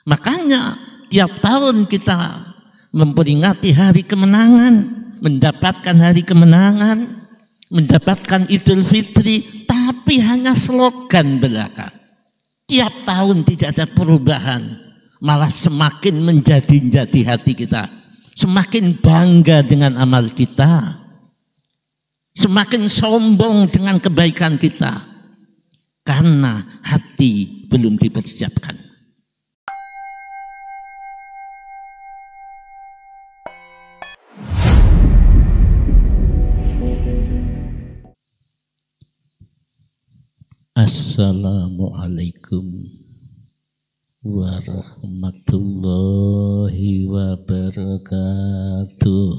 Makanya tiap tahun kita memperingati hari kemenangan, mendapatkan hari kemenangan, mendapatkan Idul Fitri, tapi hanya slogan belaka. Tiap tahun tidak ada perubahan, malah semakin menjadi hati kita, semakin bangga dengan amal kita, semakin sombong dengan kebaikan kita, karena hati belum dipersiapkan. Assalamualaikum warahmatullahi wabarakatuh.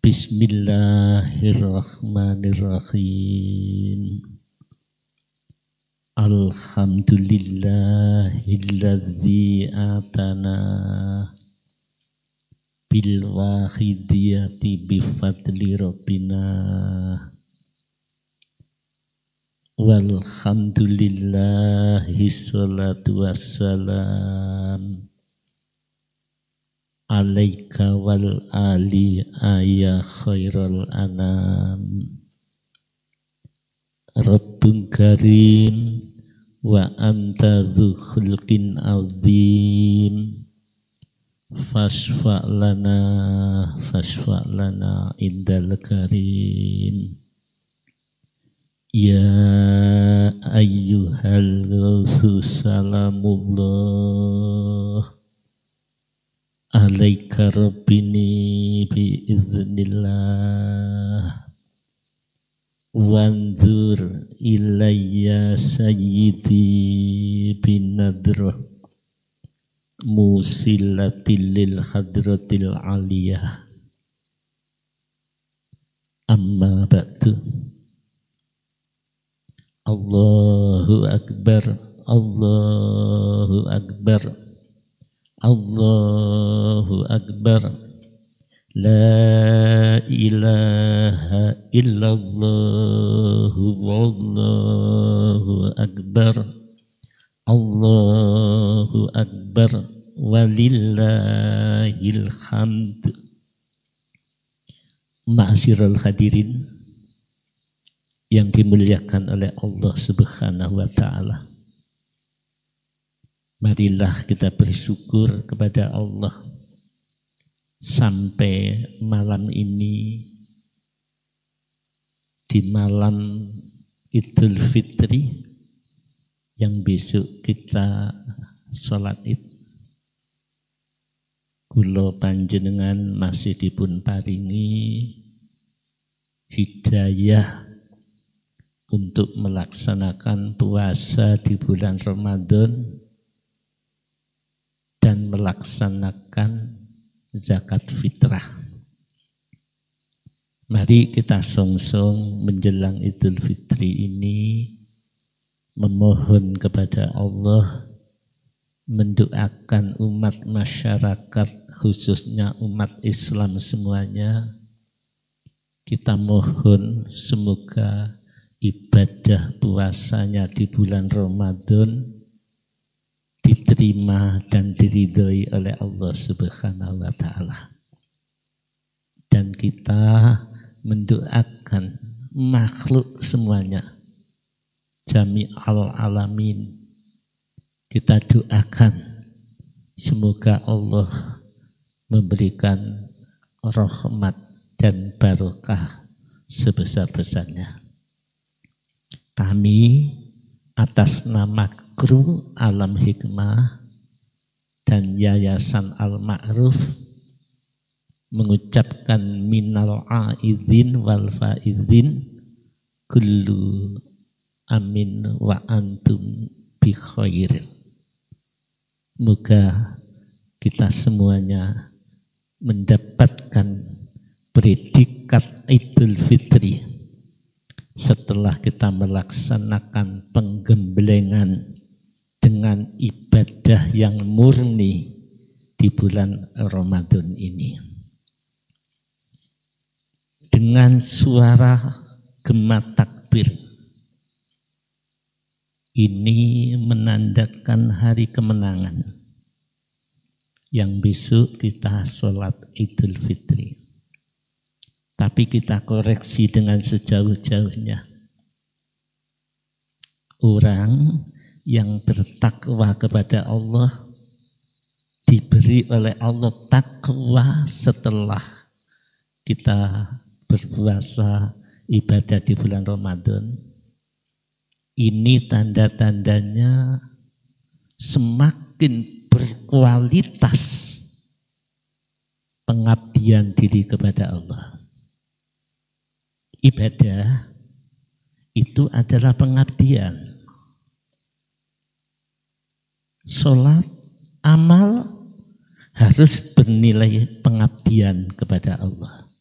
Bismillahirrahmanirrahim. Alhamdulillahilladzi atana bil wahidiyati bifadli rabbina walhamdulillahi salatu wassalam alaika wal ali ya khairal anam. Rabbun karim wa anta dzu khulqin azim fashfa' lana indal karim. Ya ayyuhal ghawthu salamullah alaika rabbini biiznillah wanzur ilayya sayyidi binadrah musilatil lil hadratil aliyah. Amma ba'du. Allahu akbar, Allahu akbar, Allahu akbar. La ilaha illallah wallahu akbar. Allahu akbar walillahil hamd. Ma'asyiral hadirin yang dimuliakan oleh Allah Subhanahu wa ta'ala, marilah kita bersyukur kepada Allah sampai malam ini, di malam Idul Fitri yang besok kita sholat Id. Kula panjenengan masih dipun paringi hidayah untuk melaksanakan puasa di bulan Ramadan dan melaksanakan zakat fitrah. Mari kita song-song menjelang Idul Fitri ini memohon kepada Allah, mendoakan umat masyarakat khususnya umat Islam semuanya. Kita mohon semoga ibadah puasanya di bulan Ramadan diterima dan diridhoi oleh Allah Subhanahu wa ta'ala. Dan kita mendoakan makhluk semuanya, jami'al alamin, kita doakan semoga Allah memberikan rahmat dan barokah sebesar-besarnya. Kami atas nama kru Alam Hikmah dan Yayasan Al-Ma'ruf mengucapkan minal aidin wal faizin kullu amin wa antum bi khair. Moga kita semuanya mendapatkan predikat Idul Fitri setelah kita melaksanakan penggemblengan dengan ibadah yang murni di bulan Ramadan ini. Dengan suara gema takbir Ini menandakan hari kemenangan yang besok kita sholat Idul Fitri. Tapi kita koreksi dengan sejauh-jauhnya. Orang yang bertakwa kepada Allah diberi oleh Allah takwa setelah kita berpuasa ibadah di bulan Ramadan. Ini tanda-tandanya semakin berkualitas pengabdian diri kepada Allah. Ibadah itu adalah pengabdian. Sholat, amal harus bernilai pengabdian kepada Allah.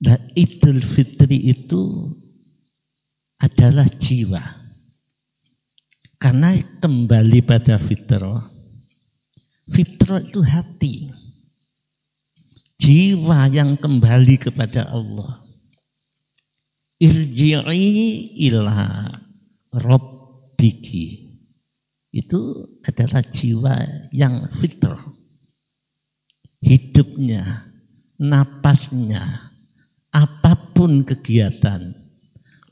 Dan Idul Fitri itu adalah jiwa. Karena kembali pada fitrah. Fitrah itu hati. Jiwa yang kembali kepada Allah. Irji'i ila rabbiki. Itu adalah jiwa yang fitrah. Hidupnya, napasnya, apapun kegiatan,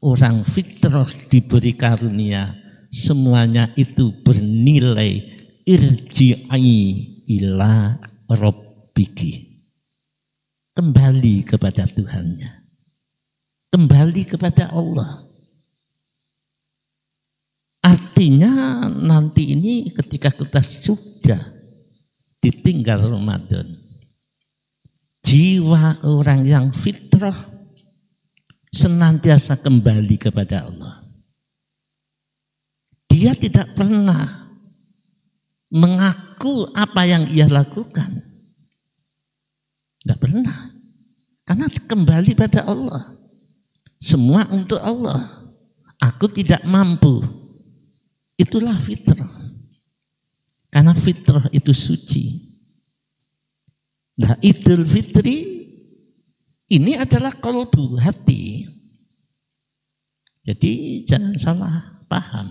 orang fitrah diberi karunia, semuanya itu bernilai irji'i ila rabbiki. Kembali kepada Tuhannya. Kembali kepada Allah. Artinya nanti ini ketika kita sudah ditinggal Ramadan, jiwa orang yang fitrah senantiasa kembali kepada Allah. Dia tidak pernah mengaku apa yang ia lakukan. Tidak pernah. Karena kembali pada Allah. Semua untuk Allah. Aku tidak mampu. Itulah fitrah. Karena fitrah itu suci. Nah, Idul Fitri ini adalah qalbu, hati. Jadi jangan salah paham.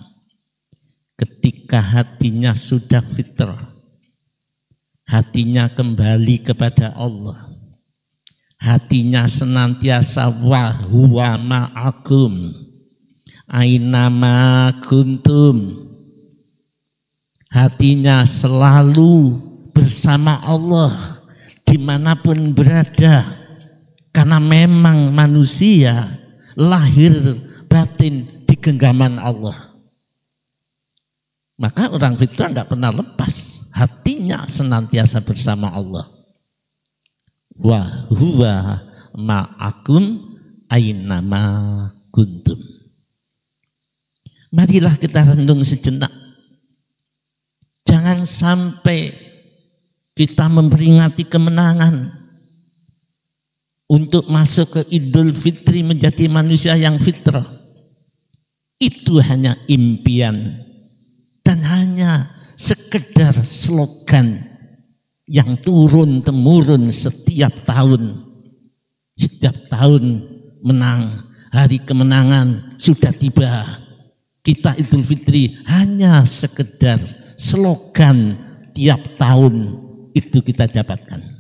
Ketika hatinya sudah fitrah, hatinya kembali kepada Allah, hatinya senantiasa wa huwa ma'akum ainama kuntum, hatinya selalu bersama Allah dimanapun berada, karena memang manusia lahir batin di genggaman Allah. Maka orang fitrah tidak pernah lepas, hatinya senantiasa bersama Allah. Wa huwa ma'akum ainama kuntum. Marilah kita renung sejenak. Jangan sampai kita memperingati kemenangan untuk masuk ke Idul Fitri menjadi manusia yang fitrah. Itu hanya impian dan hanya sekedar slogan yang turun-temurun setiap tahun. Setiap tahun menang, hari kemenangan sudah tiba. Kita Idul Fitri hanya sekedar slogan tiap tahun itu kita dapatkan.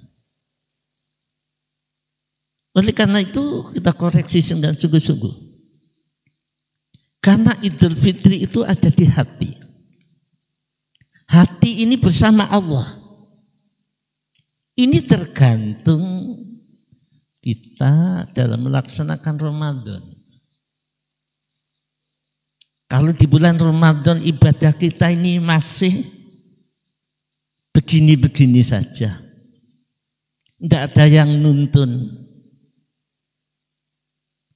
Oleh karena itu kita koreksi dengan sungguh-sungguh. Karena Idul Fitri itu ada di hati. Hati ini bersama Allah. Ini tergantung kita dalam melaksanakan Ramadan. Kalau di bulan Ramadan ibadah kita ini masih begini-begini saja. Tidak ada yang nuntun.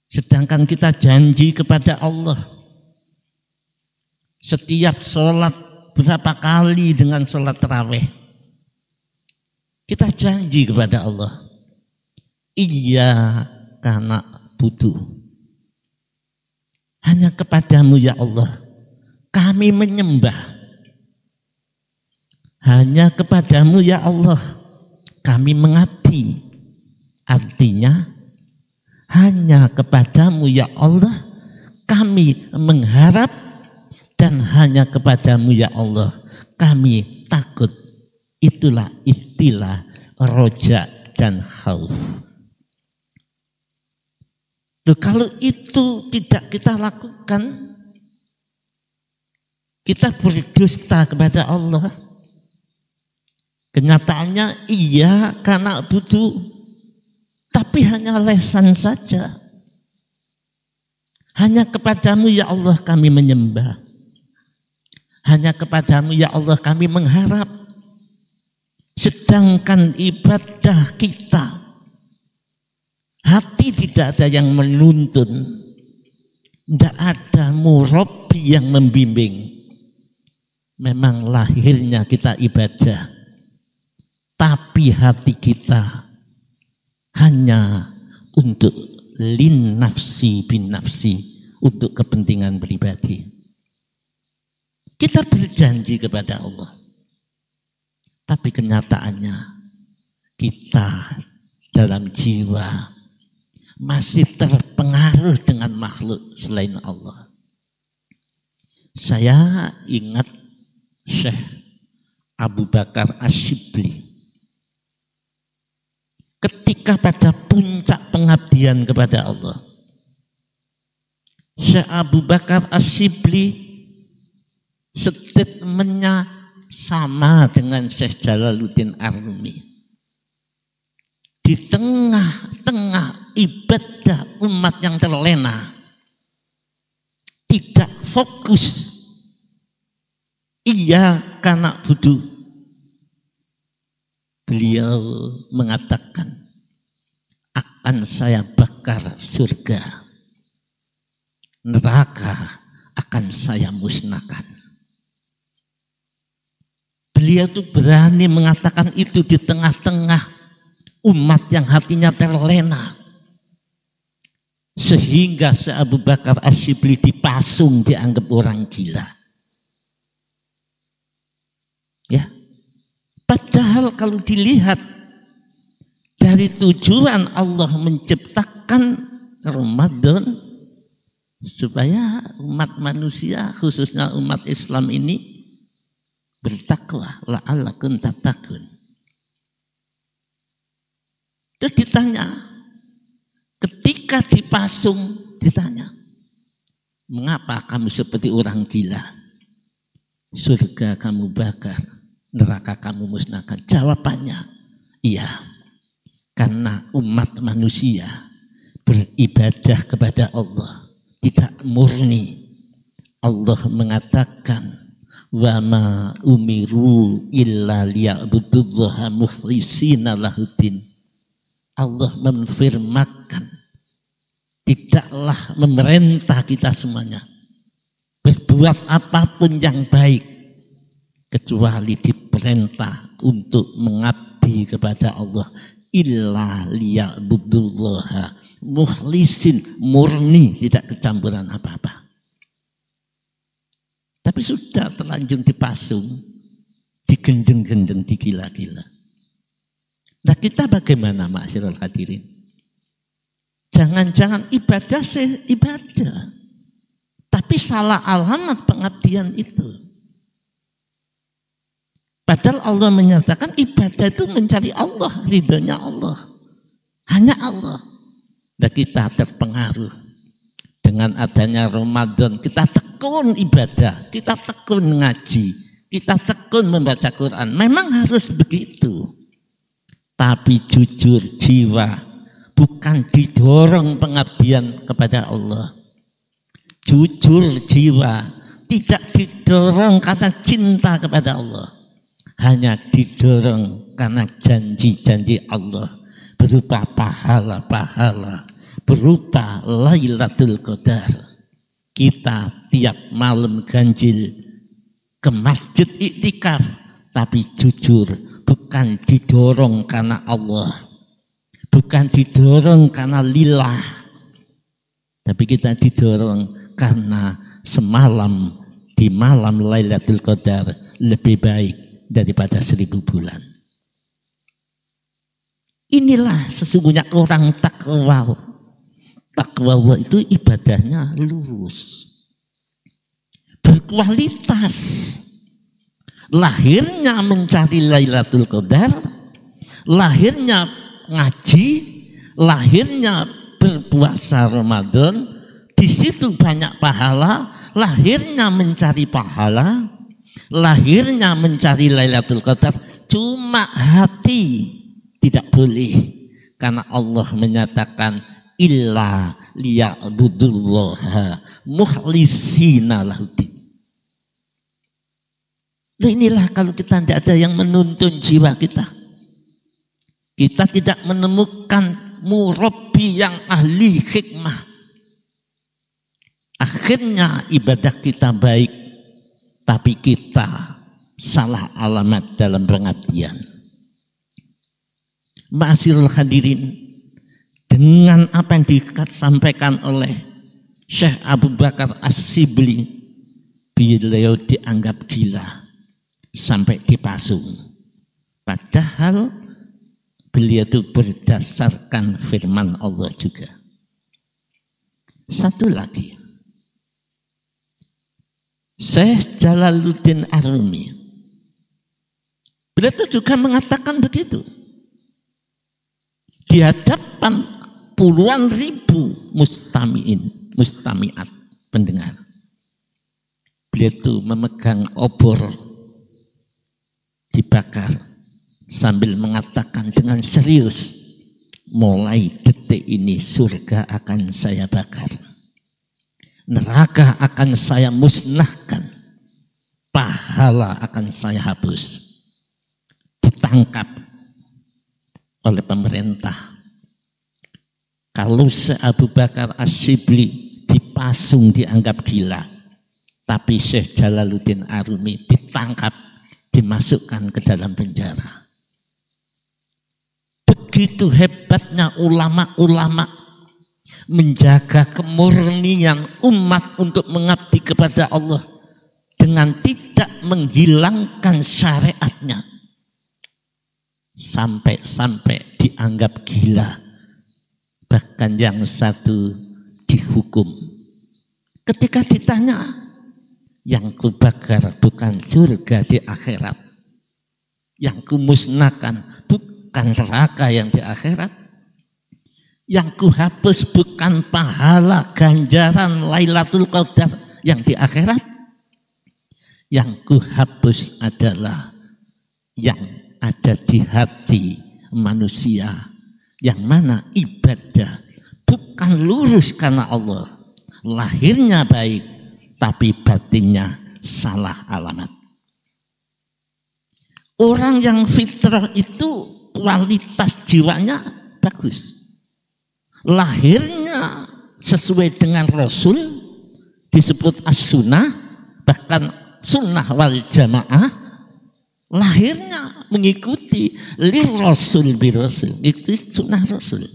Sedangkan kita janji kepada Allah. Setiap sholat berapa kali dengan sholat tarawih. Kita janji kepada Allah. Iya karena butuh. Hanya kepadamu ya Allah kami menyembah. Hanya kepadamu ya Allah kami mengabdi. Artinya hanya kepadamu ya Allah kami mengharap dan hanya kepadamu ya Allah kami takut. Itulah istilah roja dan khauf. Loh, kalau itu tidak kita lakukan, kita berdusta kepada Allah. Kenyataannya iya karena butuh, tapi hanya lesan saja. Hanya kepadamu ya Allah kami menyembah. Hanya kepadamu ya Allah kami mengharap. Sedangkan ibadah kita, hati tidak ada yang menuntun. Tidak ada murabbi yang membimbing. Memang lahirnya kita ibadah. Tapi hati kita hanya untuk lin nafsi bin nafsi, untuk kepentingan pribadi. Kita berjanji kepada Allah. Tapi kenyataannya kita dalam jiwa masih terpengaruh dengan makhluk selain Allah. Saya ingat Syekh Abu Bakar Asyibli. Ketika pada puncak pengabdian kepada Allah, Syekh Abu Bakar Asyibli statementnya sama dengan Syekh Jalaluddin Arumi. Di tengah-tengah ibadah umat yang terlena, tidak fokus, iya karena butuh, beliau mengatakan, akan saya bakar surga, neraka akan saya musnahkan. Beliau tuh berani mengatakan itu di tengah-tengah umat yang hatinya terlena. Sehingga Syekh Abu Bakar Asyibli dipasung, dianggap orang gila. Ya. Padahal kalau dilihat dari tujuan Allah menciptakan Ramadan supaya umat manusia, khususnya umat Islam ini bertakwa, la'allakum tattaqun. Terus ditanya, ketika dipasung ditanya, mengapa kamu seperti orang gila? Surga kamu bakar, neraka kamu musnahkan. Jawabannya, iya, karena umat manusia beribadah kepada Allah tidak murni. Allah mengatakan, wa ma umiru illa liya'budullaha mukhlishina lahuddin. Allah menfirmankan, tidaklah memerintah kita semuanya berbuat apapun yang baik kecuali diperintah untuk mengabdi kepada Allah, illa liya'budullaha mukhlisin, murni, tidak kecampuran apa-apa. Tapi sudah terlanjur dipasung, digendeng-gendeng, digila-gila. Nah kita bagaimana ma'asyiral hadirin? Jangan-jangan ibadah ibadah, tapi salah alamat pengabdian itu. Padahal Allah menyatakan ibadah itu mencari Allah, ridhonya Allah. Hanya Allah. Dan kita terpengaruh dengan adanya Ramadan, kita tekun ibadah, kita tekun ngaji, kita tekun membaca Quran. Memang harus begitu. Tapi jujur jiwa, bukan didorong pengabdian kepada Allah. Jujur jiwa, tidak didorong karena cinta kepada Allah. Hanya didorong karena janji-janji Allah berupa pahala-pahala, berupa Lailatul Qadar. Kita tiap malam ganjil ke masjid iktikaf, tapi jujur bukan didorong karena Allah, bukan didorong karena lillah, tapi kita didorong karena semalam di malam Lailatul Qadar lebih baik daripada 1000 bulan. Inilah sesungguhnya orang takwa. Takwa Allah itu ibadahnya lurus. berkualitas. Lahirnya mencari Lailatul Qadar, lahirnya ngaji, lahirnya berpuasa Ramadan, di situ banyak pahala, lahirnya mencari pahala, lahirnya mencari Lailatul Qadar. Cuma hati tidak boleh, karena Allah menyatakan illa liya'budullaha mukhlisina lahuddin. Inilah kalau kita tidak ada yang menuntun jiwa kita, kita tidak menemukan murabbi yang ahli hikmah, akhirnya ibadah kita baik, tapi kita salah alamat dalam pengabdian. Ma'asyiral hadirin, dengan apa yang disampaikan oleh Syekh Abu Bakar As-Shibli, beliau dianggap gila sampai dipasung. Padahal beliau itu berdasarkan firman Allah juga. Satu lagi, Syekh Jalaluddin Arumi, beliau itu juga mengatakan begitu. Di hadapan puluhan ribu mustamiat pendengar, beliau itu memegang obor dibakar sambil mengatakan dengan serius, mulai detik ini surga akan saya bakar, neraka akan saya musnahkan, pahala akan saya hapus. Ditangkap oleh pemerintah. Kalau Abu Bakar As-Shibli dipasung dianggap gila, tapi Syekh Jalaluddin Arumi ditangkap, dimasukkan ke dalam penjara. Begitu hebatnya ulama-ulama menjaga kemurnian umat untuk mengabdi kepada Allah dengan tidak menghilangkan syariatnya, sampai-sampai dianggap gila, bahkan yang satu dihukum. Ketika ditanya, yang kubakar bukan surga di akhirat, yang kumusnahkan bukan neraka yang di akhirat, yang kuhapus bukan pahala ganjaran Lailatul Qadar yang di akhirat, yang kuhapus adalah yang ada di hati manusia, yang mana ibadah bukan lurus karena Allah, lahirnya baik tapi batinnya salah alamat. Orang yang fitrah itu kualitas jiwanya bagus, lahirnya sesuai dengan Rasul, disebut as-sunnah, bahkan sunnah wal jamaah, lahirnya mengikuti lir Rasul bi Rasul, itu sunnah Rasul,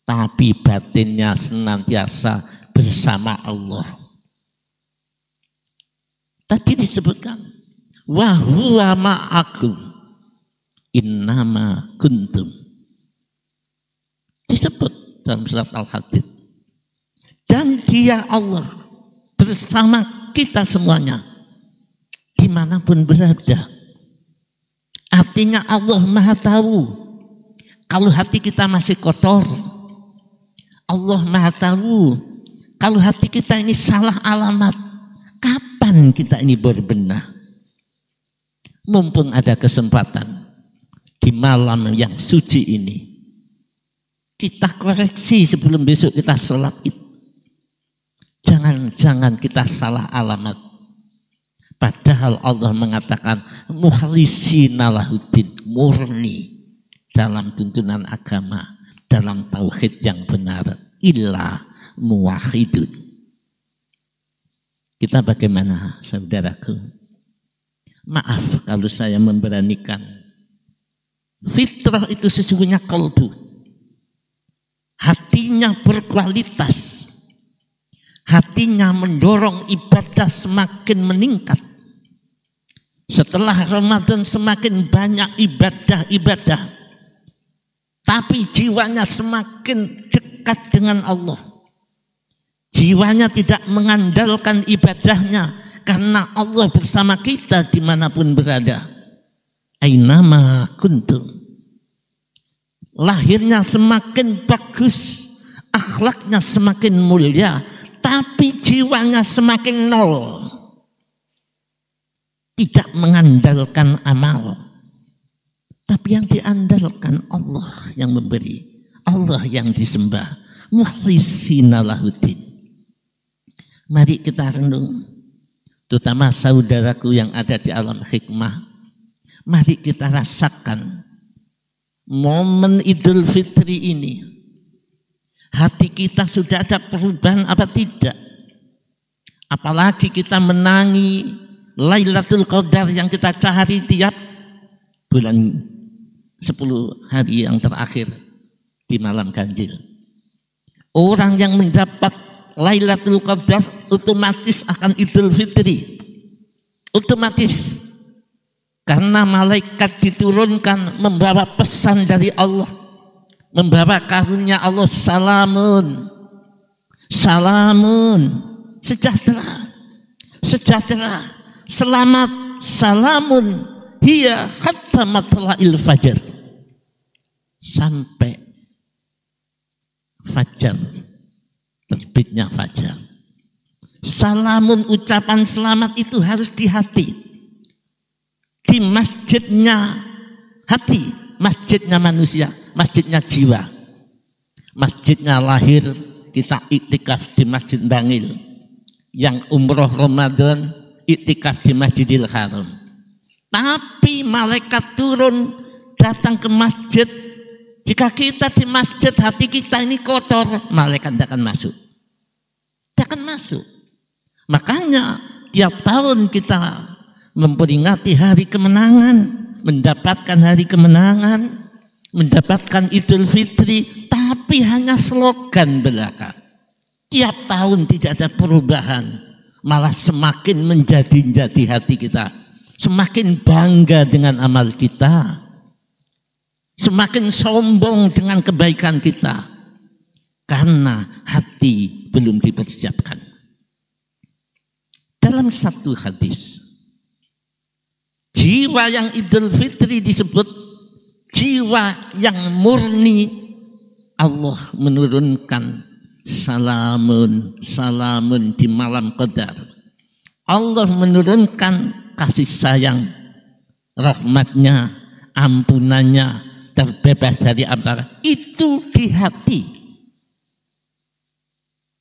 tapi batinnya senantiasa bersama Allah. Tadi disebutkan wa huwa ma'akum innama kuntum, disebut dalam surat Al-Hadid, dan dia Allah bersama kita semuanya dimanapun berada. Artinya Allah Maha tahu kalau hati kita masih kotor, Allah Maha tahu kalau hati kita ini salah alamat. Kapan kita ini berbenah? Mumpung ada kesempatan di malam yang suci ini, kita koreksi sebelum besok kita sholat itu. Jangan-jangan kita salah alamat. Padahal Allah mengatakan mukhlisina lahuddin, murni dalam tuntunan agama, dalam tauhid yang benar, illa muwahhidun. Kita bagaimana, saudaraku? Maaf kalau saya memberanikan. Fitrah itu sesungguhnya kalbu, hatinya berkualitas, hatinya mendorong ibadah semakin meningkat. Setelah Ramadan semakin banyak ibadah-ibadah, tapi jiwanya semakin dekat dengan Allah. Jiwanya tidak mengandalkan ibadahnya karena Allah bersama kita dimanapun berada. Ainama kuntum. Lahirnya semakin bagus, akhlaknya semakin mulia, tapi jiwanya semakin nol. Tidak mengandalkan amal, tapi yang diandalkan Allah yang memberi, Allah yang disembah. Mukhlisina lahuddin. Mari kita renung, terutama saudaraku yang ada di alam hikmah. Mari kita rasakan momen Idul Fitri ini. Hati kita sudah ada perubahan apa tidak? Apalagi kita menangi Lailatul Qadar yang kita cari tiap bulan 10 hari yang terakhir di malam ganjil. Orang yang mendapat Lailatul Qadar otomatis akan Idul Fitri. Otomatis. Karena malaikat diturunkan membawa pesan dari Allah. Membawa karunia Allah, salamun. Salamun. Sejahtera. Sejahtera. Selamat. Salamun. Hiya hatta matla'il fajar. Sampai fajar, terbitnya fajar. Salamun, ucapan selamat itu harus di hati, di masjidnya hati, masjidnya manusia, masjidnya jiwa. Masjidnya lahir, kita iktikaf di Masjid Bangil. Yang umroh Ramadan iktikaf di Masjidil Haram. Tapi malaikat turun datang ke masjid. Jika kita di masjid hati kita ini kotor, malaikat tidak akan masuk. Tidak akan masuk. Makanya tiap tahun kita memperingati hari kemenangan, mendapatkan hari kemenangan, mendapatkan Idul Fitri, tapi hanya slogan belaka. Tiap tahun tidak ada perubahan, malah semakin menjadi-jadi hati kita, semakin bangga dengan amal kita, semakin sombong dengan kebaikan kita, karena hati belum dipersiapkan. Dalam satu hadis, jiwa yang Idul Fitri disebut jiwa yang murni. Allah menurunkan salamun, salamun di malam Qadar. Allah menurunkan kasih sayang, rahmatnya, ampunannya, terbebas dari amarah. Itu di hati.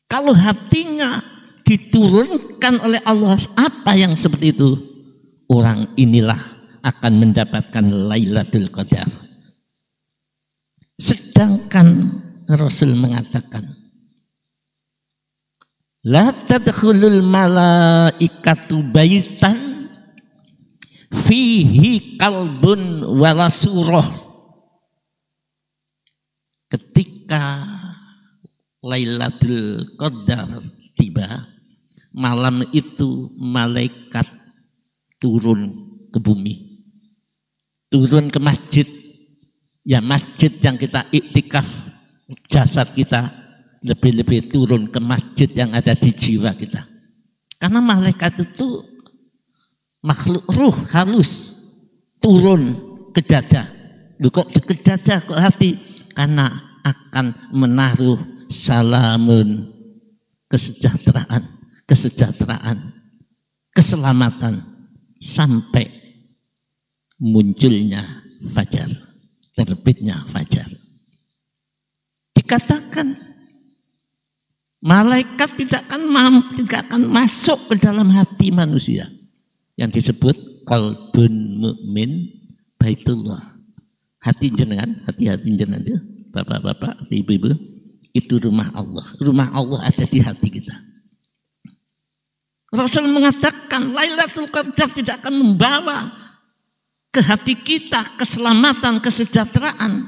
Kalau hatinya diturunkan oleh Allah, apa yang seperti itu? Orang inilah akan mendapatkan Lailatul Qadar. Sedangkan Rasul mengatakan, la tadkhulul malaikatu baitan fihi qalbun wala surah. Ketika Lailatul Qadar tiba, malam itu malaikat turun ke bumi, turun ke masjid. Ya, masjid yang kita iktikaf jasad kita, lebih-lebih turun ke masjid yang ada di jiwa kita. Karena malaikat itu makhluk ruh halus, turun ke dada. Loh, kok ke dada, kok hati? Karena akan menaruh salamun, kesejahteraan, kesejahteraan, keselamatan, sampai munculnya fajar, terbitnya fajar. Dikatakan malaikat tidak akan masuk ke dalam hati manusia yang disebut qalbun mu'min baitullah. Hati jenengan, hati-hati jenengan itu, bapak-bapak, ibu-ibu, itu rumah Allah. Rumah Allah ada di hati kita. Rasul mengatakan Lailatul Qadar tidak akan membawa ke hati kita keselamatan, kesejahteraan,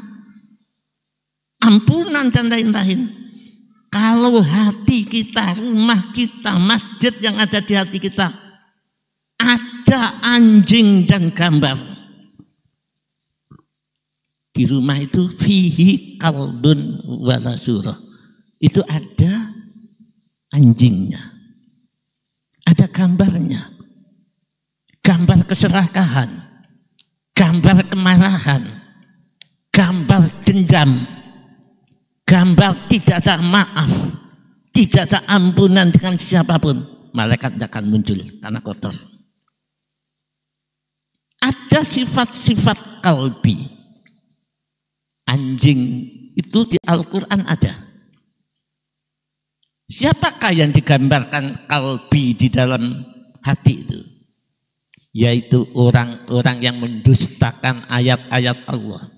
ampunan dan lain-lain. Kalau hati kita, rumah kita, masjid yang ada di hati kita ada anjing dan gambar. Di rumah itu fihi qalbun wala surah. Itu ada anjingnya. ada gambarnya. Gambar keserakahan, gambar kemarahan, gambar dendam, gambar tidak ada maaf, tidak ada ampunan dengan siapapun. Malaikat tidak akan muncul karena kotor. Ada sifat-sifat kalbi. Anjing itu di Al-Quran ada. Siapakah yang digambarkan kalbi di dalam hati itu? Yaitu orang-orang yang mendustakan ayat-ayat Allah.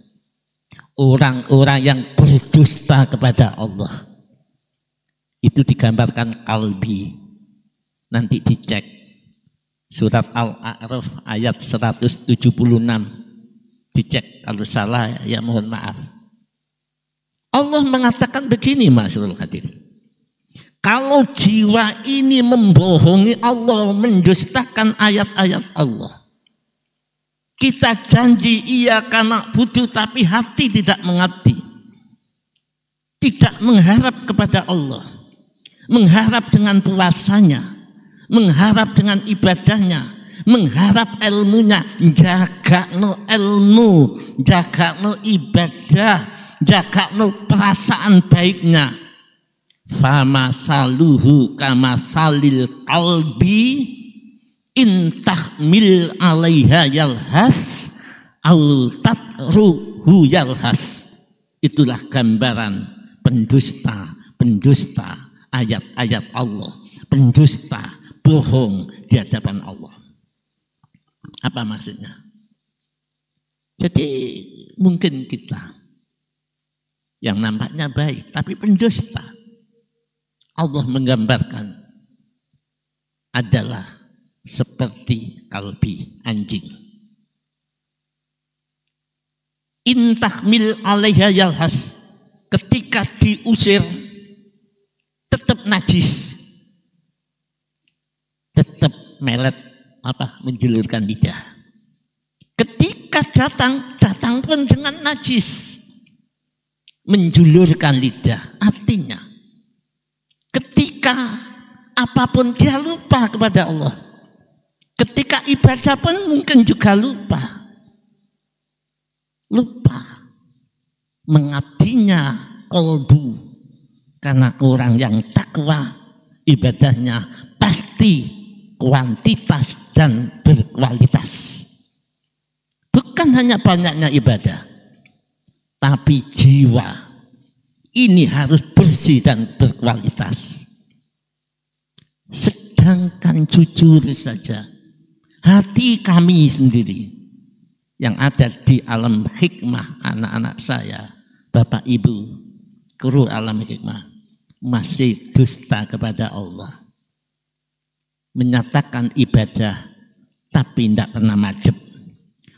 Orang-orang yang berdusta kepada Allah. Itu digambarkan kalbi. Nanti dicek. Surat Al-A'raf ayat 176. Dicek, kalau salah ya mohon maaf. Allah mengatakan begini, Ma'asyiral hadirin. Kalau jiwa ini membohongi Allah, mendustakan ayat-ayat Allah. Kita janji iya karena butuh, tapi hati tidak mengabdi. Tidak mengharap kepada Allah. Mengharap dengan puasanya. Mengharap dengan ibadahnya. Mengharap ilmunya. Jaga no ilmu. Jaga no ibadah. Jaga no perasaan baiknya. Fama saluhu kama salil qalbi intahmil alaiha yalhas au tatruhu yalhas. Itulah gambaran pendusta ayat-ayat Allah, pendusta bohong di hadapan Allah. Apa maksudnya? Jadi mungkin kita yang nampaknya baik tapi pendusta, Allah menggambarkan adalah seperti kalbi anjing. Intahmil alaiha yalhas, ketika diusir tetap najis, tetap melet menjulurkan lidah. Ketika datang pun dengan najis, menjulurkan lidah. Artinya ketika apapun dia lupa kepada Allah. Ketika ibadah pun mungkin juga lupa. Mengabdinya kolbu. Karena orang yang takwa, ibadahnya pasti kuantitas dan berkualitas. Bukan hanya banyaknya ibadah, tapi jiwa ini harus bersih dan berkualitas. Sedangkan jujur saja, hati kami sendiri yang ada di alam hikmah, anak-anak saya, Bapak Ibu, guru alam hikmah, masih dusta kepada Allah. Menyatakan ibadah tapi tidak pernah madhep.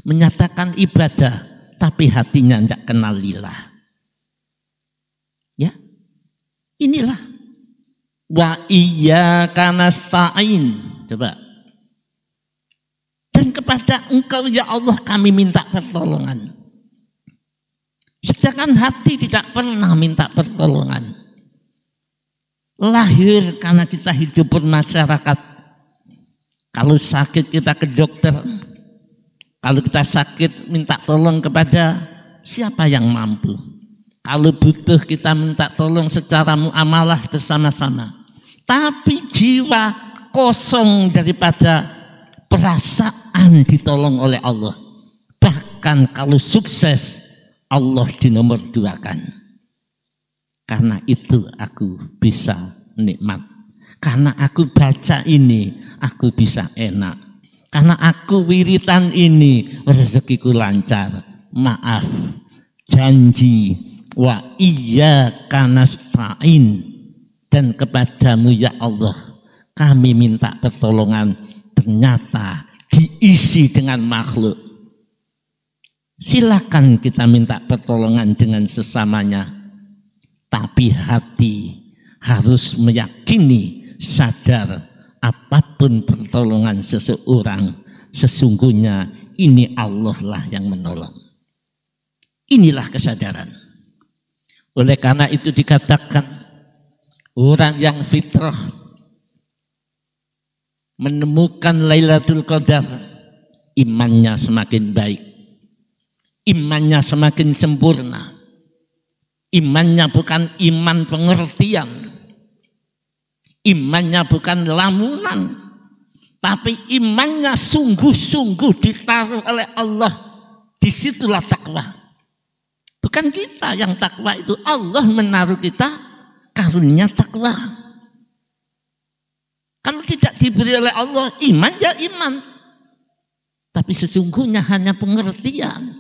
Menyatakan ibadah tapi hatinya tidak kenal lillah. Ya, inilah wa iyyaka nasta'in. Coba. Dan kepada Engkau ya Allah kami minta pertolongan. Sedangkan hati tidak pernah minta pertolongan. Lahir karena kita hidup bermasyarakat. Kalau sakit kita ke dokter. Kalau kita sakit minta tolong kepada siapa yang mampu. Kalau butuh kita minta tolong secara muamalah bersama-sama. Tapi jiwa kosong daripada perasaan ditolong oleh Allah. Bahkan kalau sukses Allah dinomor duakan. Karena itu aku bisa nikmat. Karena aku baca ini aku bisa enak. Karena aku wiritan ini rezekiku lancar. Maaf, janji wa iyyaka nasta'in, dan kepadamu ya Allah kami minta pertolongan. Ternyata diisi dengan makhluk. Silakan kita minta pertolongan dengan sesamanya, tapi hati harus meyakini, sadar apapun pertolongan seseorang, sesungguhnya ini Allah lah yang menolong. Inilah kesadaran. Oleh karena itu dikatakan orang yang fitrah menemukan Lailatul Qadar, imannya semakin baik, imannya semakin sempurna. Imannya bukan iman pengertian, imannya bukan lamunan, tapi imannya sungguh-sungguh ditaruh oleh Allah. Disitulah takwa. Bukan kita yang takwa itu, Allah menaruh kita karunia takwa. Kalau tidak diberi oleh Allah, iman ya iman, tapi sesungguhnya hanya pengertian.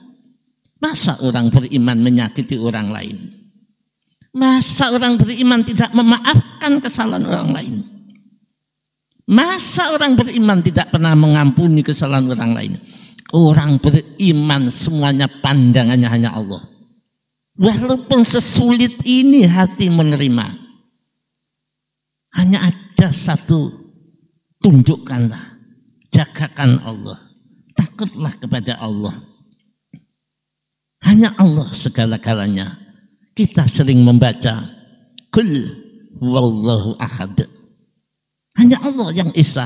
Masa orang beriman menyakiti orang lain? Masa orang beriman tidak memaafkan kesalahan orang lain? Masa orang beriman tidak pernah mengampuni kesalahan orang lain? Orang beriman semuanya pandangannya hanya Allah. Walaupun sesulit ini hati menerima, hanya ada satu, tunjukkanlah, jagakan Allah, takutlah kepada Allah. Hanya Allah segala-galanya. Kita sering membaca Qul huwallahu ahad. Hanya Allah yang esa,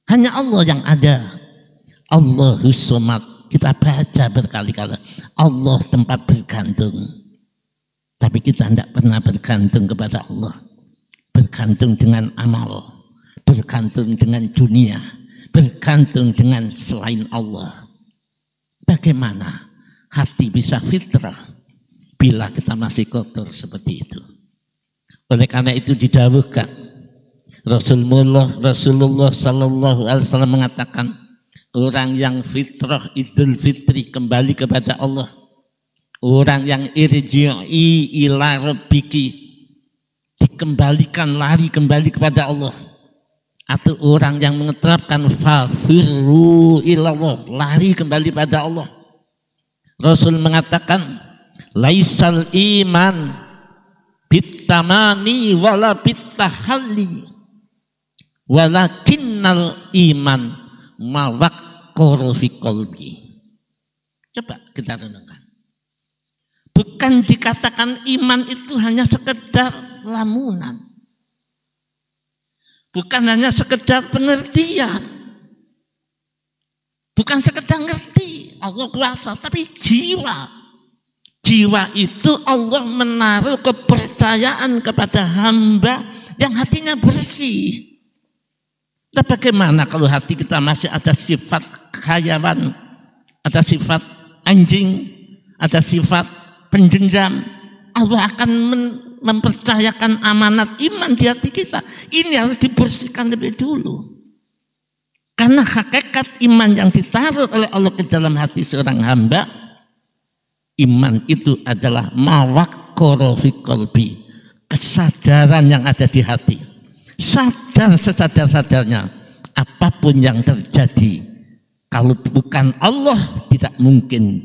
hanya Allah yang ada. Allahus somad. Kita baca berkali-kali. Allah tempat bergantung. Tapi kita tidak pernah bergantung kepada Allah. Bergantung dengan amal, bergantung dengan dunia, bergantung dengan selain Allah. Bagaimana hati bisa fitrah bila kita masih kotor seperti itu? Oleh karena itu didawuhkan, Rasulullah Sallallahu Alaihi Wasallam mengatakan, orang yang fitrah Idul Fitri kembali kepada Allah, orang yang irji'i ila rabbiki dikembalikan, lari kembali kepada Allah, atau orang yang mengeterapkan fafirru ilallah, lari kembali pada Allah. Rasul mengatakan, laisal iman bitamani wala bitahalli walakinnal iman mawaqqara fi qalbi. Coba kita renungkan. Bukan dikatakan iman itu hanya sekedar lamunan, bukan hanya sekedar pengertian, bukan sekedar ngerti Allah kuasa, tapi jiwa. Jiwa itu Allah menaruh kepercayaan kepada hamba yang hatinya bersih. Nah, bagaimana kalau hati kita masih ada sifat khayawan, ada sifat anjing, ada sifat pendendam? Allah akan mempercayakan amanat iman di hati kita. Ini harus dibersihkan lebih dulu. Karena hakikat iman yang ditaruh oleh Allah ke dalam hati seorang hamba, iman itu adalah mawaqqara fi qalbi, kesadaran yang ada di hati. Sadar sesadar-sadarnya, apapun yang terjadi, kalau bukan Allah tidak mungkin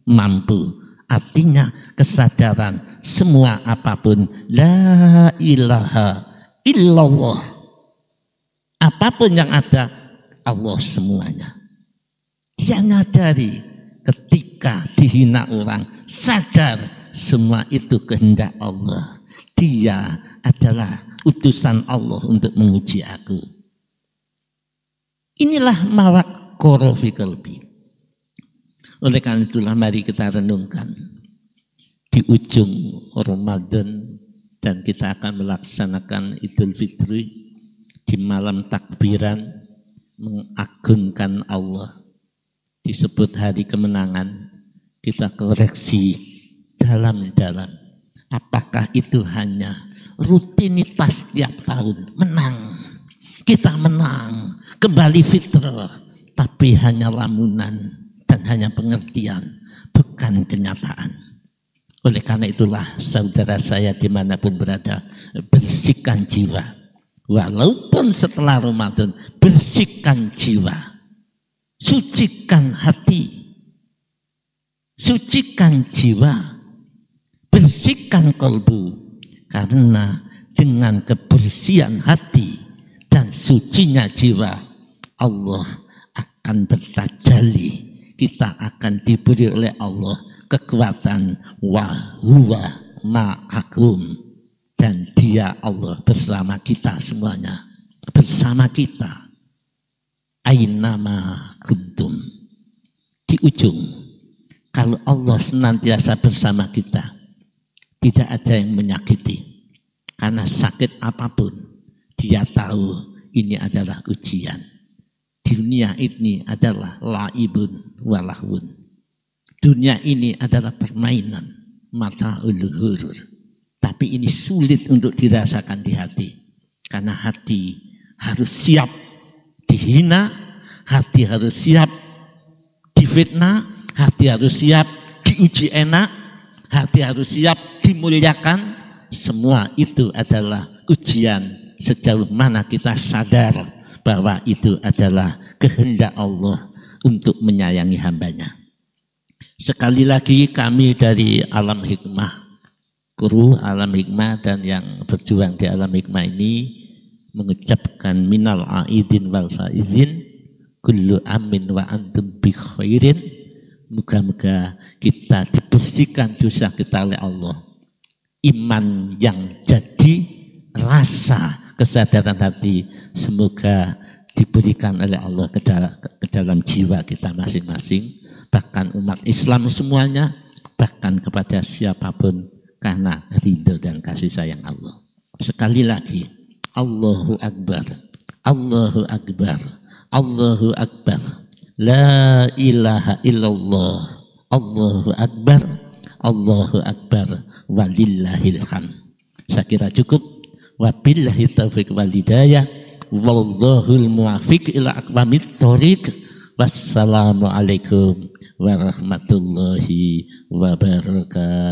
mampu. Artinya kesadaran semua apapun, la ilaha illallah, apapun yang ada Allah semuanya. Dia nyadari ketika dihina orang, sadar semua itu kehendak Allah. Dia adalah utusan Allah untuk menguji aku. Inilah mawaqqara fi qalbi. Oleh karena itulah mari kita renungkan di ujung Ramadan, dan kita akan melaksanakan Idul Fitri di malam takbiran, mengagungkan Allah, disebut hari kemenangan. Kita koreksi dalam-dalam, apakah itu hanya rutinitas tiap tahun menang, kita menang kembali fitrah, tapi hanya lamunan dan hanya pengertian, bukan kenyataan. Oleh karena itulah saudara saya dimanapun berada, bersihkan jiwa. Walaupun setelah Ramadan, bersihkan jiwa, sucikan hati, sucikan jiwa, bersihkan kalbu. Karena dengan kebersihan hati dan sucinya jiwa, Allah akan bertajalli. Kita akan diberi oleh Allah kekuatan, wa huwa ma'akum, dan Dia Allah bersama kita semuanya, bersama kita. ainama kuntum. Di ujung, kalau Allah senantiasa bersama kita, tidak ada yang menyakiti. Karena sakit apapun, dia tahu ini adalah ujian. Dunia ini adalah laibun walahun. Dunia ini adalah permainan, mata'ul ghurur. Tapi ini sulit untuk dirasakan di hati. Karena hati harus siap dihina, hati harus siap difitnah, hati harus siap diuji enak, hati harus siap dimuliakan. Semua itu adalah ujian sejauh mana kita sadar bahwa itu adalah kehendak Allah untuk menyayangi hambanya. Sekali lagi kami dari Alam Hikmah, kru Alam Hikmah dan yang berjuang di Alam Hikmah ini mengucapkan minal aidin wal faizin kullu amin wa antum bi khairin. Moga-moga kita dibersihkan dosa kita oleh Allah. Iman yang jadi rasa kesadaran hati semoga diberikan oleh Allah ke dalam jiwa kita masing-masing, bahkan umat Islam semuanya, bahkan kepada siapapun karena ridho dan kasih sayang Allah. Sekali lagi, Allahu Akbar, Allahu Akbar, Allahu Akbar, la ilaha illallah, Allahu Akbar, Allahu Akbar, walillahil hamd. Saya kira cukup. Wabillahi taufiq wal hidayah, wallahul muwaffiq ila aqwamit thoriq. Wassalamualaikum warahmatullahi wabarakatuh.